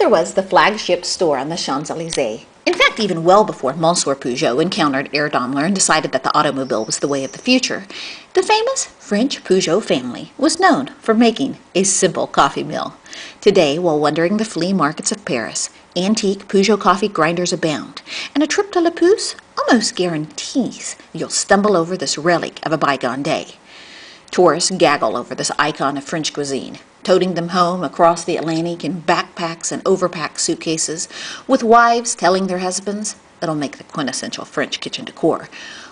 there was the flagship store on the Champs Elysee. In fact, even well before Monsieur Peugeot encountered Herr Daimler and decided that the automobile was the way of the future, the famous French Peugeot family was known for making a simple coffee mill. Today, while wandering the flea markets of Paris, antique Peugeot coffee grinders abound, and a trip to Le Pouce almost guarantees you'll stumble over this relic of a bygone day. Tourists gaggle over this icon of French cuisine, toting them home across the Atlantic in backpacks and overpacked suitcases, with wives telling their husbands it'll make the quintessential French kitchen decor,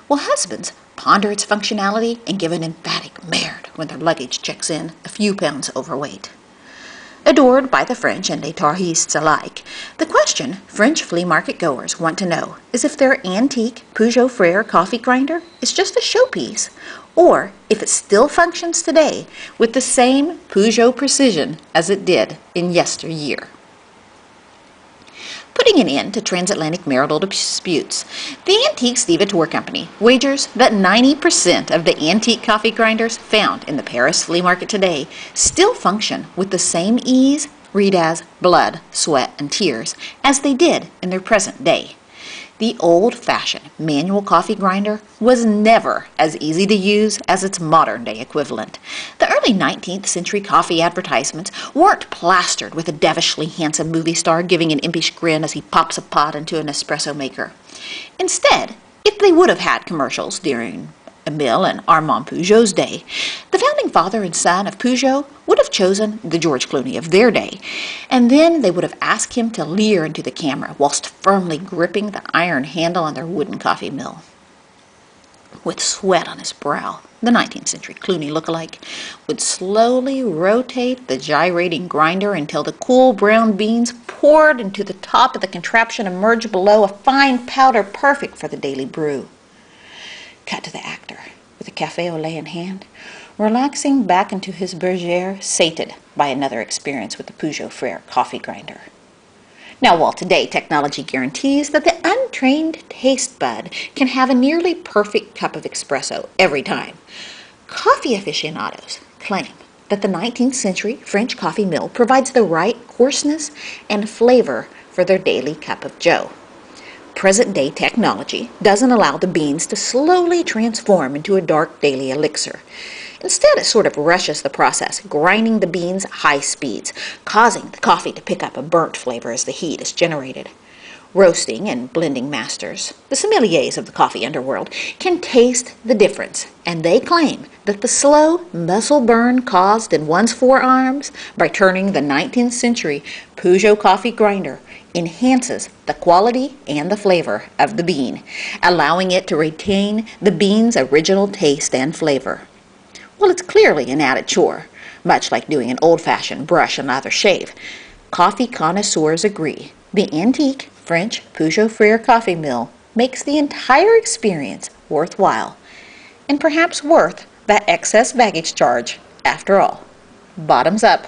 while husbands ponder its functionality and give an emphatic merde when their luggage checks in a few pounds overweight. Adored by the French and les touristes alike, the question French flea market goers want to know is if their antique Peugeot Frere coffee grinder is just a showpiece, or if it still functions today with the same Peugeot precision as it did in yesteryear. Putting an end to transatlantic marital disputes, the Antiques Diva tour company wagers that 90% of the antique coffee grinders found in the Paris flea market today still function with the same ease, read as blood, sweat, and tears, as they did in their present day. The old-fashioned manual coffee grinder was never as easy to use as its modern-day equivalent. The early 19th century coffee advertisements weren't plastered with a devilishly handsome movie star giving an impish grin as he pops a pot into an espresso maker. Instead, if they would have had commercials during Emile and Armand Peugeot's day, the founding father and son of Peugeot would have chosen the George Clooney of their day, and then they would have asked him to leer into the camera whilst firmly gripping the iron handle on their wooden coffee mill. With sweat on his brow, the 19th century Clooney lookalike would slowly rotate the gyrating grinder until the cool brown beans poured into the top of the contraption emerged below a fine powder perfect for the daily brew. Cut to the actor, with a café au lait in hand, relaxing back into his bergère, sated by another experience with the Peugeot Frere coffee grinder. Now, while today technology guarantees that the untrained taste bud can have a nearly perfect cup of espresso every time, coffee aficionados claim that the 19th century French coffee mill provides the right coarseness and flavor for their daily cup of joe. Present-day technology doesn't allow the beans to slowly transform into a dark daily elixir. Instead, it sort of rushes the process, grinding the beans at high speeds, causing the coffee to pick up a burnt flavor as the heat is generated. Roasting and blending masters, the sommeliers of the coffee underworld, can taste the difference, and they claim that the slow muscle burn caused in one's forearms by turning the 19th century Peugeot coffee grinder enhances the quality and the flavor of the bean, allowing it to retain the bean's original taste and flavor. Well, it's clearly an added chore, much like doing an old-fashioned brush and lather shave. Coffee connoisseurs agree the antique French Peugeot Frere coffee mill makes the entire experience worthwhile, and perhaps worth that excess baggage charge after all. Bottoms up.